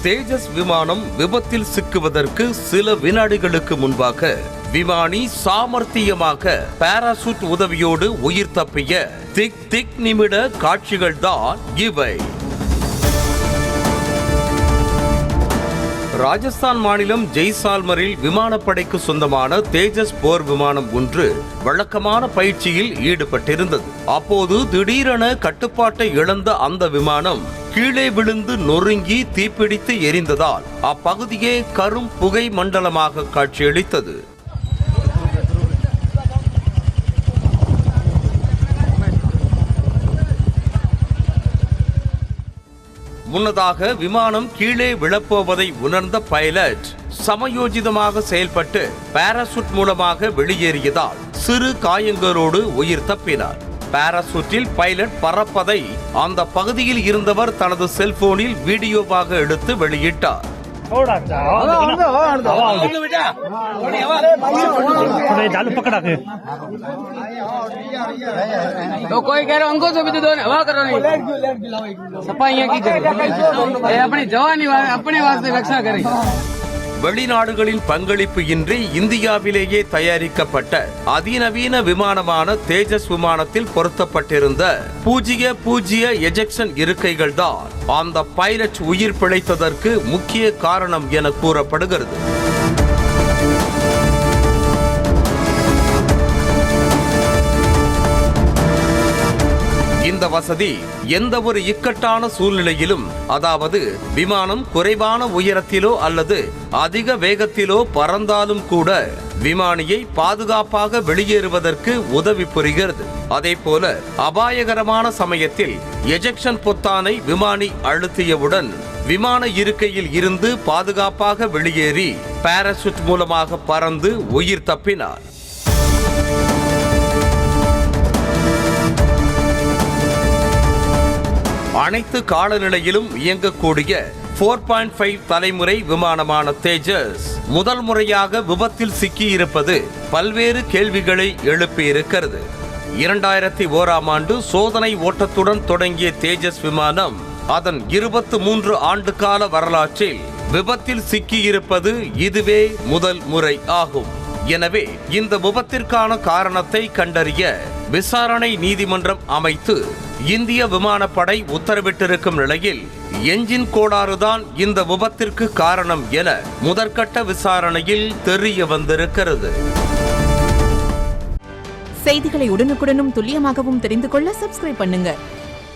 தேஜஸ் விமானம் விபத்தில் சிக்குவதற்கு சில வினாடிகளுக்கு முன்பாக விமானி சாமர்த்தியமாக பாராசூட் உதவியோடு உயிர் தப்பிய திக் நிமிட காட்சிகள் தான் இவை. ராஜஸ்தான் மாநிலம் ஜெய்சால்மரில் விமானப்படைக்கு சொந்தமான தேஜஸ் போர் விமானம் ஒன்று வழக்கமான பயிற்சியில் ஈடுபட்டிருந்தது. அப்போது திடீரென கட்டுப்பாட்டை இழந்த அந்த விமானம் கீழே விழுந்து நொறுங்கி தீப்பிடித்து எரிந்ததால் அப்பகுதியே கரும் புகை மண்டலமாக காட்சியளித்தது. முன்னதாக விமானம் கீழே விழப்போவதை உணர்ந்த பைலட் சமயோஜிதமாக செயல்பட்டு பாராசூட் மூலமாக வெளியேறியதால் சிறு காயங்களோடு உயிர் தப்பினார். பாராசூட்டில் பைலட் பறப்பதை அந்த பகுதியில் இருந்தவர் தனது செல்போனில் வீடியோவாக எடுத்து வெளியிட்டார். तो कोई कह रहा हमको तो भी दो हवा करो नहीं सफाइयां की करें अपनी जवानी अपने वास्ते रक्षा करें. வெளிநாடுகளின் பங்களிப்பு இன்றி இந்தியாவிலேயே தயாரிக்கப்பட்ட அதிநவீன விமானமான தேஜஸ் விமானத்தில் பொருத்தப்பட்டிருந்த பூஜ்ஜிய எஜெக்ஷன் இருக்கைகள் தான் அந்த பைலட் உயிர் பிழைத்ததற்கு முக்கிய காரணம் என கூறப்படுகிறது. இந்த வசதி எந்த ஒரு இக்கட்டான சூழ்நிலையிலும், அதாவது விமானம் குறைவான உயரத்திலோ அல்லது அதிக வேகத்திலோ பறந்தாலும் கூட விமானியை பாதுகாப்பாக வெளியேறுவதற்கு உதவி புரிகிறது. அதேபோல அபாயகரமான சமயத்தில் எஜெக்ஷன் பொத்தானை விமானி அழுத்தியவுடன் விமான இருக்கையில் இருந்து பாதுகாப்பாக வெளியேறி பாராசூட் மூலமாக பறந்து உயிர் தப்பினார். அனைத்து காலநிலையிலும் இயங்கக்கூடிய 4.5 தலைமுறை விமானமான தேஜஸ் முதல் முறையாக விபத்தில் சிக்கியிருப்பது பல்வேறு கேள்விகளை எழுப்பியிருக்கிறது. 2001ஆம் ஆண்டு சோதனை ஓட்டத்துடன் தொடங்கிய தேஜஸ் விமானம் அதன் 23 ஆண்டு கால வரலாற்றில் விபத்தில் சிக்கியிருப்பது இதுவே முதல் முறை ஆகும். எனவே இந்த விபத்திற்கான காரணத்தை கண்டறிய விசாரணை நீதிமன்றம் அமைத்து இந்திய விமானப்படை உத்தரவிட்டிருக்கும் நிலையில் என்ஜின் கோளாறுதான் இந்த விபத்திற்கு காரணம் என முதற்கட்ட விசாரணையில் தெரிய வந்திருக்கிறது. செய்திகளை உடனுக்குடனும் துல்லியமாகவும் தெரிந்து கொள்ள சப்ஸ்கிரைப் பண்ணுங்க.